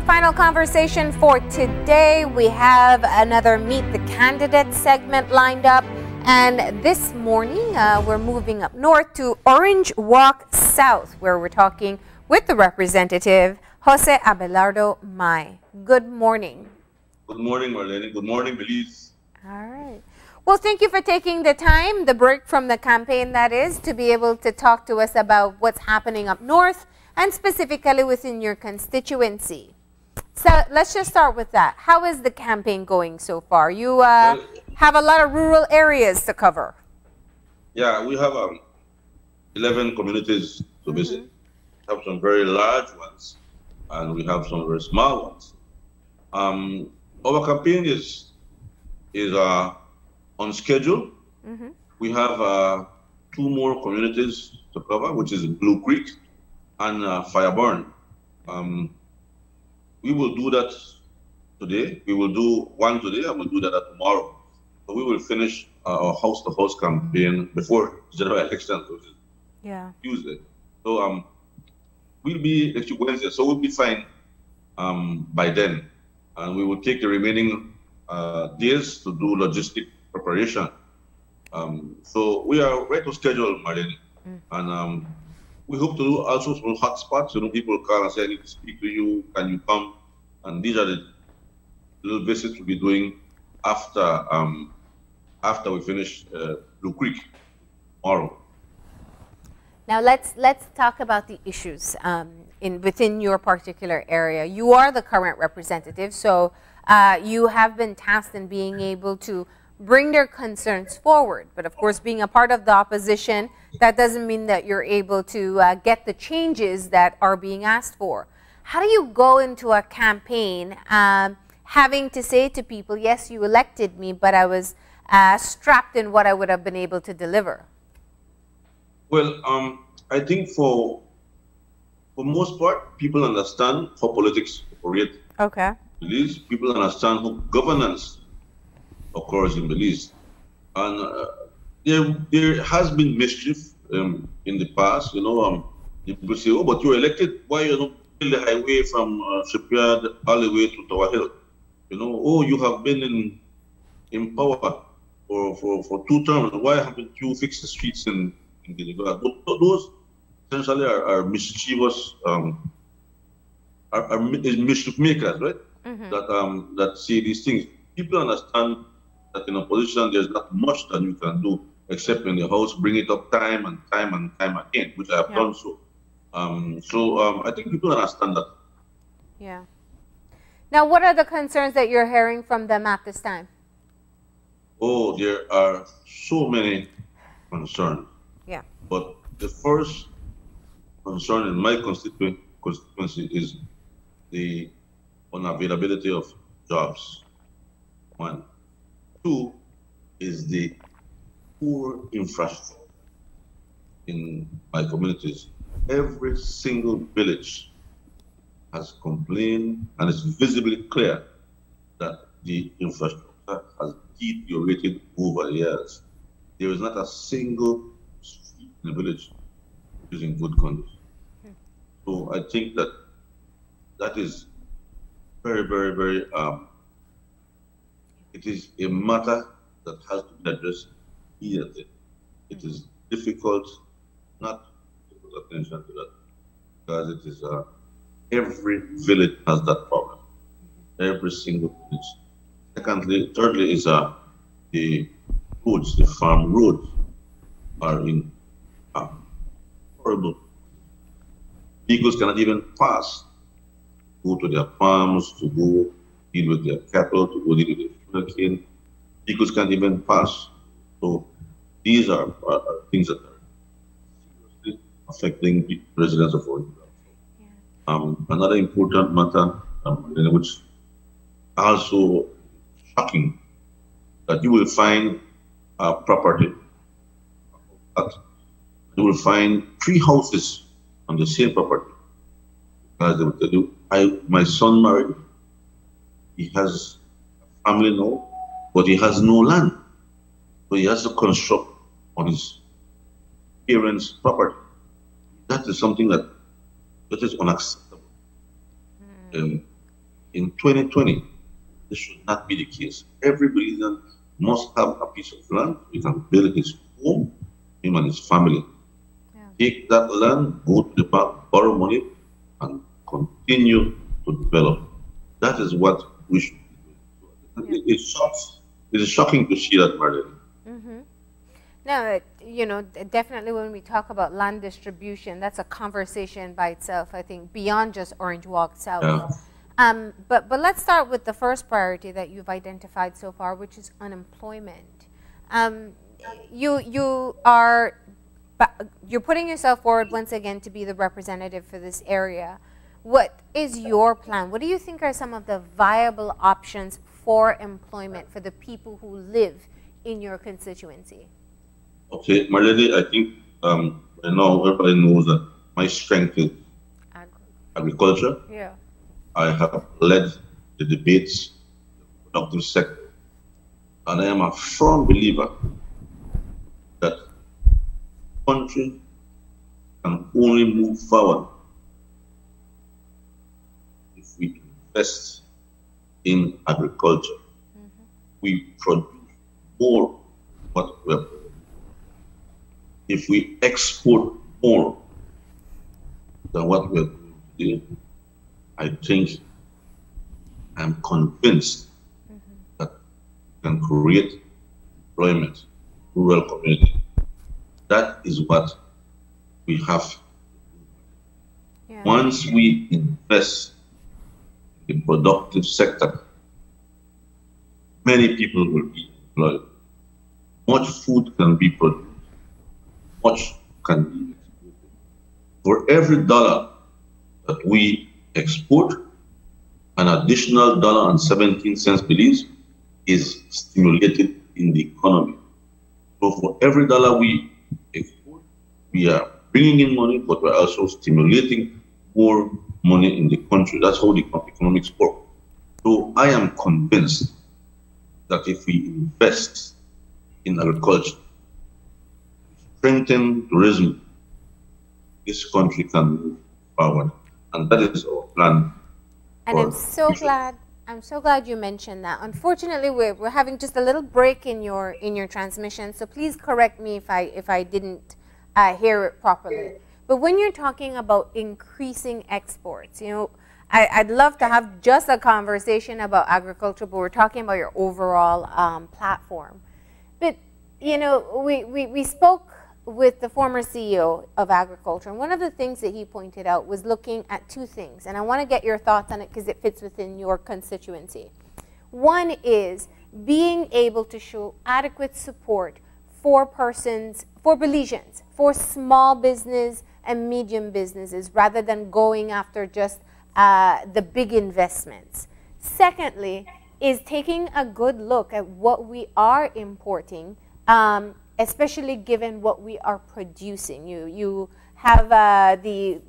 final conversation for today. We have another Meet the Candidate segment lined up. And this morning, we're moving up north to Orange Walk South, where we're talking with the representative, Jose Abelardo Mai. Good morning. Good morning, Marlene. Good morning, Belize. All right. Well, thank you for taking the time, the break from the campaign, that is, to be able to talk to us about what's happening up north and specifically within your constituency. So let's just start with that. How is the campaign going so far? You have a lot of rural areas to cover. Yeah, we have 11 communities to visit. We have some very large ones, and we have some very small ones. Our campaign is on schedule. We have 2 more communities to cover, which is Blue Creek and Fireburn. We will do that today. We will do one today, and we'll do that tomorrow. So we will finish our house-to-house campaign before general election, which is Tuesday. So we'll be next Wednesday, so we'll be fine by then, and we will take the remaining days to do logistic preparation. So we are right to schedule, Marlene, and we hope to do also some hot spots. You know, people call and say, "I need to speak to you. Can you come?" And these are the little visits we'll be doing after we finish Blue Creek tomorrow. Now let's talk about the issues within your particular area. You are the current representative, so you have been tasked in being able to bring their concerns forward. But of course, being a part of the opposition, that doesn't mean that you're able to get the changes that are being asked for. How do you go into a campaign having to say to people, yes, you elected me, but I was strapped in what I would have been able to deliver? Well, I think for most part, people understand how politics operate. Okay. Belize, people understand how governance occurs in Belize. And there has been mischief in the past. You know, people say, "Oh, but you're elected. Why you don't build the highway from Shipyard all the way to Tower Hill? You know, oh, you have been in power for 2 terms. Why haven't you fixed the streets in Belize?" Those essentially are mischievous, are mischief makers, right? That say these things. People understand that in opposition there's not much that you can do except in the House bring it up time and time again, which I have done so. I think people understand that. Yeah. Now, what are the concerns that you're hearing from them at this time? Oh, there are so many concerns. Yeah. But the first concern in my constituency is the unavailability of jobs. 1. 2 is the poor infrastructure in my communities. Every single village has complained, and it's visibly clear that the infrastructure has deteriorated over the years. There is not a single street in the village which is in good condition. So I think that is very, very, very, it is a matter that has to be addressed immediately. It is difficult not to put attention to that, because it is every village has that problem. Every single village. Thirdly is the roads, the farm roads are in horrible. Vehicles cannot even pass, go to their farms, to go deal with their cattle, to go deal with their sugarcane. Vehicles can't even pass. So these are things that are seriously affecting the residents of Orange. Another important matter, which also shocking, that you will find property, that you will find 3 houses on the same property. As they will tell you, my son married, he has a family now, but he has no land. So he has to construct on his parents' property. That is something that is unacceptable. In 2020, this should not be the case. Every Belizean must have a piece of land. He can build his home, him and his family. Yeah. Take that land, go to the bank, borrow money, and continue to develop. That is what we should do. Yeah. It is shocking to see that, Marlene. Mm-hmm. No, you know, definitely when we talk about land distribution, that's a conversation by itself, I think, beyond just Orange Walk South. Yeah. But let's start with the first priority that you've identified so far, which is unemployment. You're putting yourself forward once again to be the representative for this area. What is your plan? What do you think are some of the viable options for employment for the people who live in your constituency? Okay, Marlene, I think I know everybody knows that my strength is agriculture. Yeah. I have led the debates, the productive sector, and I am a firm believer that the country can only move forward if we invest in agriculture. Mm-hmm. We produce more what we are producing. If we export more than what we are doing today, I think, I'm convinced that we can create employment, rural community. That is what we have to do. Yeah. Once we invest in the productive sector, many people will be employed. Much food can be produced, much can be exported. For every dollar that we export, an additional $1.17 Belize is stimulated in the economy. So for every dollar we export, we are bringing in money, but we're also stimulating more money in the country. That's how the economics work. So I am convinced that if we invest in agriculture, strengthen tourism, this country can move forward. And that is our plan. And I'm so glad you mentioned that. Unfortunately, we're having just a little break in your transmission, so please correct me if I didn't hear it properly. But when you're talking about increasing exports, you know, I'd love to have just a conversation about agriculture, but we're talking about your overall platform. But you know, we spoke with the former CEO of agriculture, and one of the things that he pointed out was looking at two things, and I want to get your thoughts on it because it fits within your constituency. One is being able to show adequate support for Belizeans, for small business and medium businesses, rather than going after just the big investments. Secondly, is taking a good look at what we are importing, especially given what we are producing. You have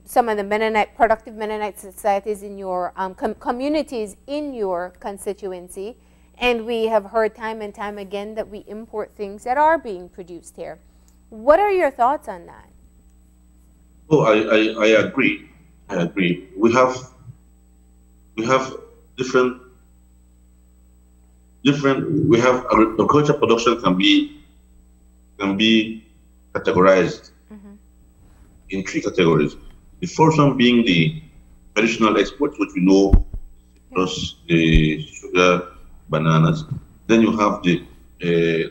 some of the productive Mennonite societies in your communities in your constituency, and we have heard time and time again that we import things that are being produced here. What are your thoughts on that? Oh, I agree. I agree. We have different. We have agriculture production can be categorized in three categories. The first one being the traditional exports, which we know, plus the sugar, bananas. Then you have the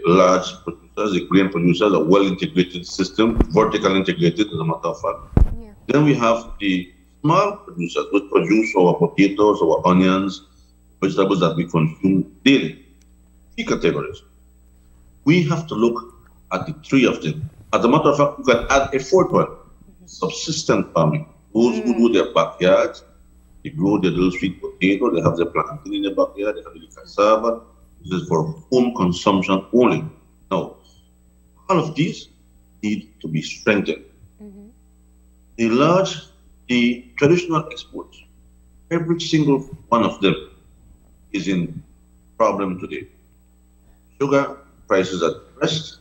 large producers, the grain producers, a well-integrated system, vertical integrated, as a matter of fact. Yeah. Then we have the small producers, which produce our potatoes, our onions, vegetables that we consume daily. Three categories. We have to look at the three of them. As a matter of fact, we can add a fourth one, subsistence farming. Those who do their backyards, they grow their little sweet potato, they have their plantain in their backyard, they have the cassava. This is for home consumption only. Now, all of these need to be strengthened. The traditional exports, every single one of them is in problem today. Sugar prices are depressed.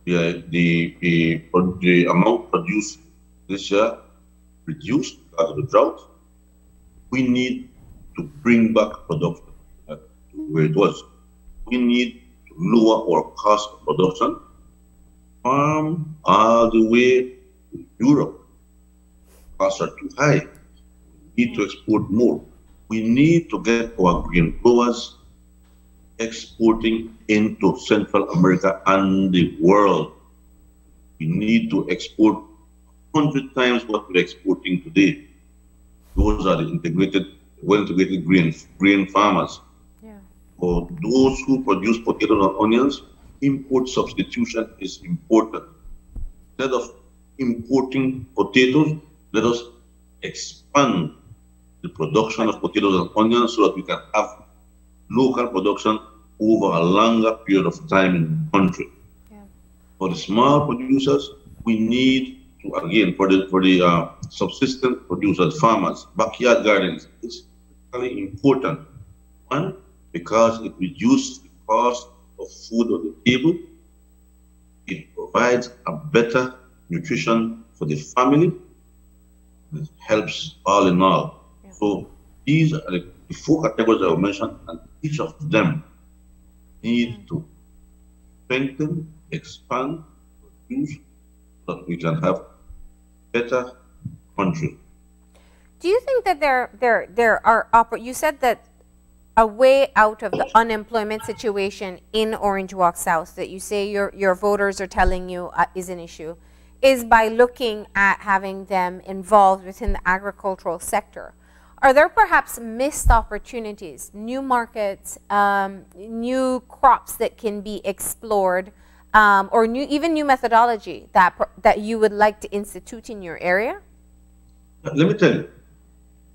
The amount produced this year reduced because of the drought. We need to bring back production to where it was. We need to lower our cost of production from all the way to Europe. Costs are too high. We need to export more. We need to get our grain growers exporting into Central America and the world. We need to export 100 times what we're exporting today. Those are the well-integrated grain farmers. Yeah. For those who produce potatoes and onions, import substitution is important. Instead of importing potatoes, let us expand the production of potatoes and onions so that we can have local production over a longer period of time in the country. Yeah. For the small producers, we need to, again, for the subsistence producers, farmers, backyard gardens, it's really important. One, because it reduces the cost of food on the table. It provides a better nutrition for the family. It helps all in all. Yeah. So these are the 4 categories I mentioned, and each of them need to strengthen, expand, produce, so that we can have better country. Do you think that there are you said that a way out of the unemployment situation in Orange Walk South that you say your voters are telling you is an issue is by looking at having them involved within the agricultural sector? Are there perhaps missed opportunities, new markets, new crops that can be explored, or even new methodology that you would like to institute in your area? Let me tell you,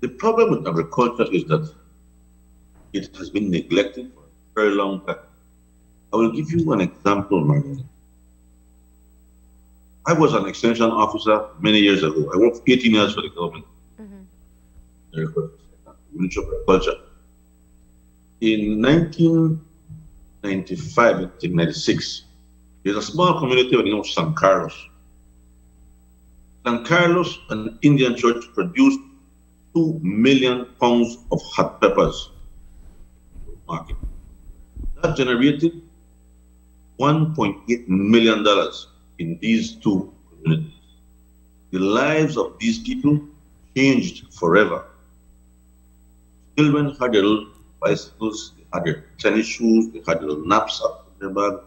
the problem with agriculture is that it has been neglected for a very long time. I will give you an example, Marlene. I was an extension officer many years ago. I worked 18 years for the government. Ministry of Agriculture. In 1995, 1996, there's a small community by the name of San Carlos. San Carlos, an Indian church, produced 2 million pounds of hot peppers. Market. That generated $1.8 million in these 2 communities. The lives of these people changed forever. Children had their little bicycles, they had their tennis shoes, they had their little knapsacks in their bag.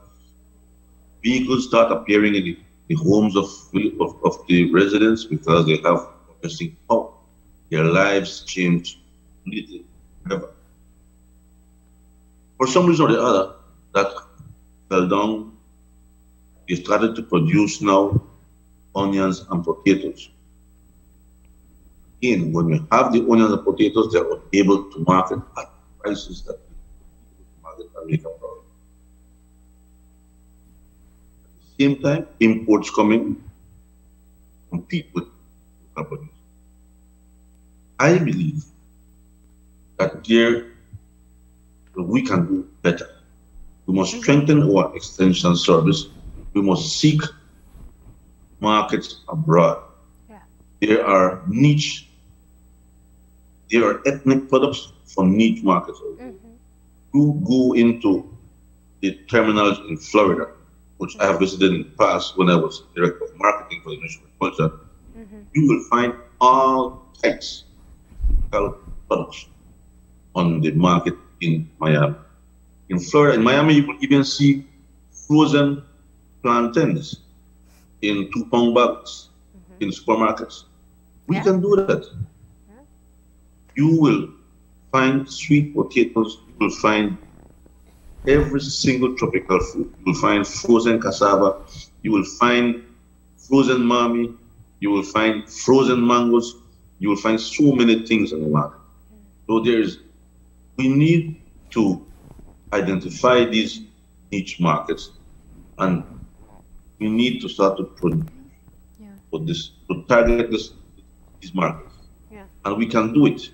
Vehicles start appearing in the homes of the residents because they have purchasing power. Their lives changed completely forever. For some reason or the other, that fell down. They started to produce now onions and potatoes. Again, when you have the onions and potatoes, they are able to market at prices that market and make a profit. At the same time, imports coming compete with companies. I believe that we can do better. We must strengthen our extension service. We must seek markets abroad. Yeah. There are ethnic products for niche markets. You go into the terminals in Florida, which I have visited in the past when I was director of marketing for the Ministry of Agriculture. You will find all types of products on the market in Miami. In Florida, in Miami, you will even see frozen plantains in 2-pound bags in supermarkets. We can do that. You will find sweet potatoes, you will find every single tropical fruit. You will find frozen cassava, you will find frozen mami, you will find frozen mangoes, you will find so many things on the market. So we need to identify these niche markets, and we need to start to produce to target these markets. Yeah. And we can do it.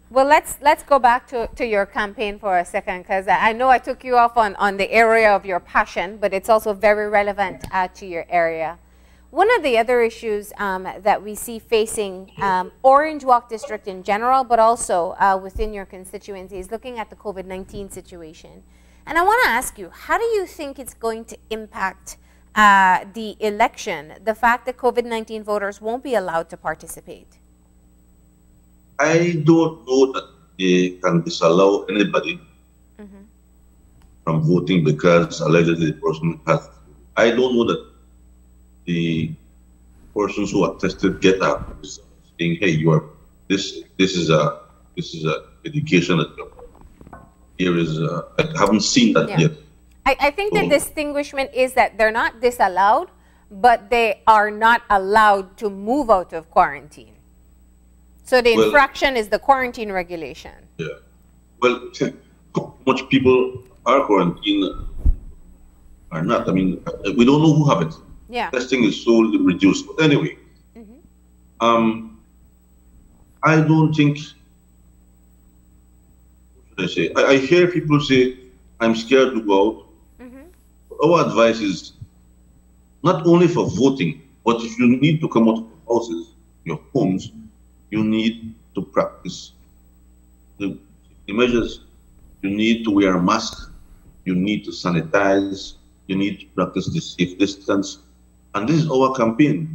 Well, let's go back to your campaign for a second, because I know I took you off on the area of your passion, but it's also very relevant to your area. one of the other issues that we see facing Orange Walk District in general, but also within your constituency, is looking at the COVID-19 situation. And I want to ask you, how do you think it's going to impact the election, the fact that COVID-19 voters won't be allowed to participate? I don't know that they can disallow anybody from voting because allegedly the person has. I don't know that the persons who are tested get up saying, "Hey, you are this. This is a education that here is." I haven't seen that yet. I think the distinguishment is that they're not disallowed, but they are not allowed to move out of quarantine. So the infraction is the quarantine regulation. Yeah. Well, how much people are quarantined or not? I mean, we don't know who have it. Yeah. Testing is so reduced. But anyway, I don't think, what should I say? I hear people say, I'm scared to go out. Our advice is not only for voting, but if you need to come out of your houses, your homes, you need to practice the measures. You need to wear a mask. You need to sanitize. You need to practice the safe distance. And this is our campaign.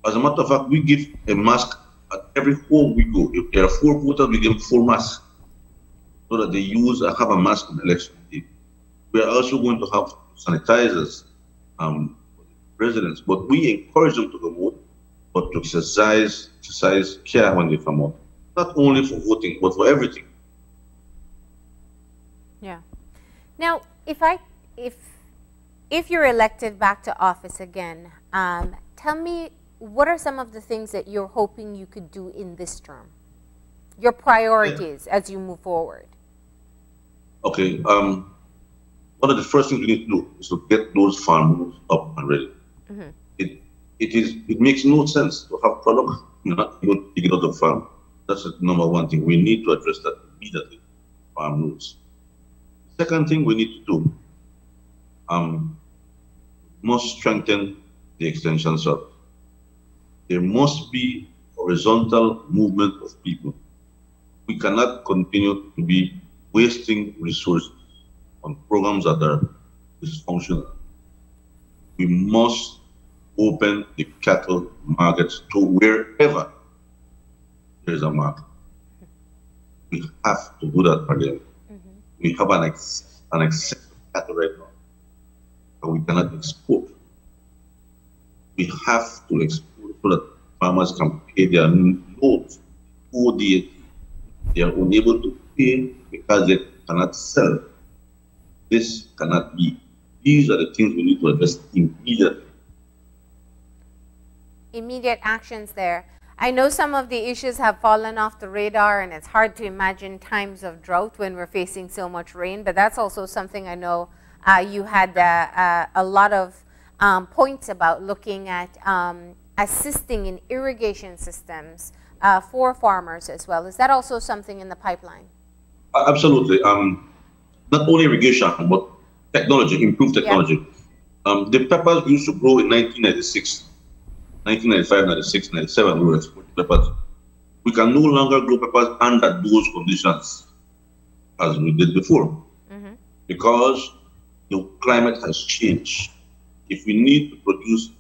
As a matter of fact, we give a mask at every home we go. If there are 4 voters, we give them 4 masks so that they have a mask on election day. We are also going to have sanitizers for residents, but we encourage them to go vote, but to exercise care when they come out. Not only for voting, but for everything. Yeah. Now, if you're elected back to office again, tell me, what are some of the things that you're hoping you could do in this term? Your priorities as you move forward. Okay. One of the first things we need to do is to get those farms up and ready. It makes no sense to have product not able to take it out of the farm. That's the number one thing. We need to address that immediately. Farm rules. Second thing we need to do, must strengthen the extension service. There must be horizontal movement of people. We cannot continue to be wasting resources on programs that are dysfunctional. We must open the cattle markets to wherever there is a market. We have to do that again. We have an excess of cattle right now, and we cannot export. We have to export so that farmers can pay their loans, ODA. They are unable to pay because they cannot sell. This cannot be. These are the things we need to address immediately. Immediate actions there. I know some of the issues have fallen off the radar, and it's hard to imagine times of drought when we're facing so much rain, but that's also something I know you had a lot of points about, looking at assisting in irrigation systems for farmers as well. Is that also something in the pipeline? Absolutely. Not only irrigation, but technology, improved technology. Yeah. The peppers used to grow in 1996. 1995, 96, 97, we were exporting peppers. We can no longer grow peppers under those conditions as we did before, because the climate has changed. If we need to produce,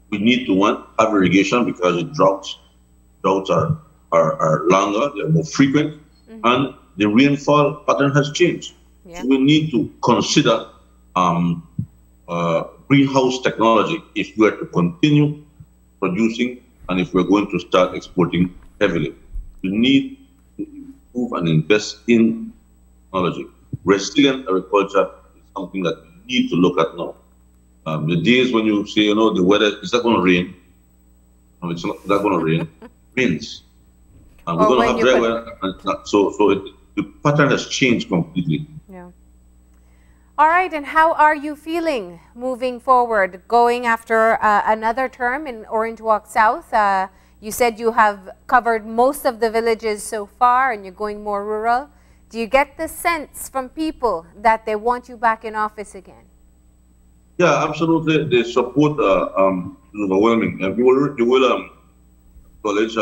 we need to have irrigation, because the droughts are longer, they're more frequent, and the rainfall pattern has changed. Yeah. So we need to consider greenhouse technology if we are to continue producing, and if we're going to start exporting heavily. We need to improve and invest in technology. Resilient agriculture is something that we need to look at now. The days when you say, the weather, is that going to rain? No, it's not going to rain. It rains. And we're going to have dry weather. So the pattern has changed completely. Yeah. All right, and how are you feeling moving forward, going after another term in Orange Walk South? You said you have covered most of the villages so far, and you're going more rural. Do you get the sense from people that they want you back in office again? Yeah, absolutely. The support is overwhelming. And you will acknowledge,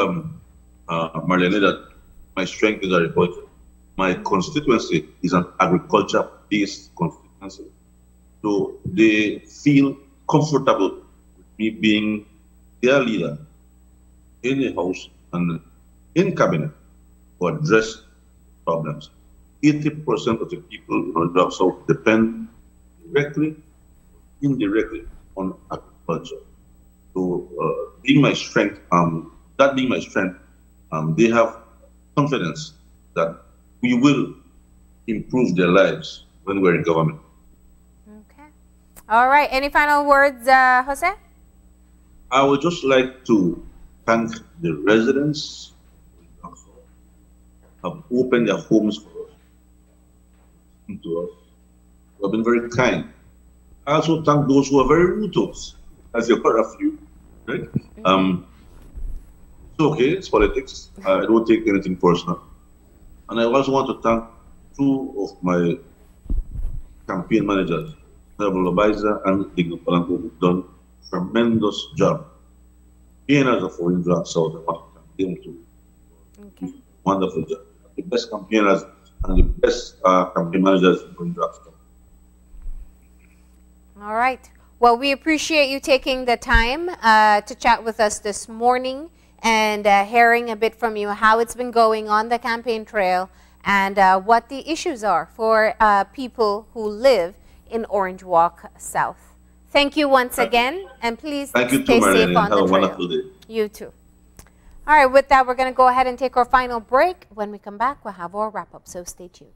Marlene, that my strength is agriculture. My constituency is an agriculture-based constituency. So they feel comfortable with me being their leader in the House and in cabinet to address problems. 80% of the people in the South depend directly, indirectly on agriculture. So being my strength, that being my strength, they have confidence that we will improve their lives when we're in government. Okay. All right. Any final words, Jose? I would just like to thank the residents who have opened their homes for us, to us, who have been very kind. I also thank those who are very rude to us, as you've heard a few, right? It's okay, it's politics. I don't take anything personal. And I also want to thank two of my campaign managers, Honorable Lobiza and Digno Palanco, who've done a tremendous job. Being as a foreign draft South, I want to thank them too. Okay. Wonderful job. The best campaigners and the best campaign managers in foreign draft South. All right. Well, we appreciate you taking the time to chat with us this morning and hearing a bit from you how it's been going on the campaign trail and what the issues are for people who live in Orange Walk South. Thank you once again, and please stay safe on the trail. You too. All right, with that, we're going to go ahead and take our final break. When we come back, we'll have our wrap-up, so stay tuned.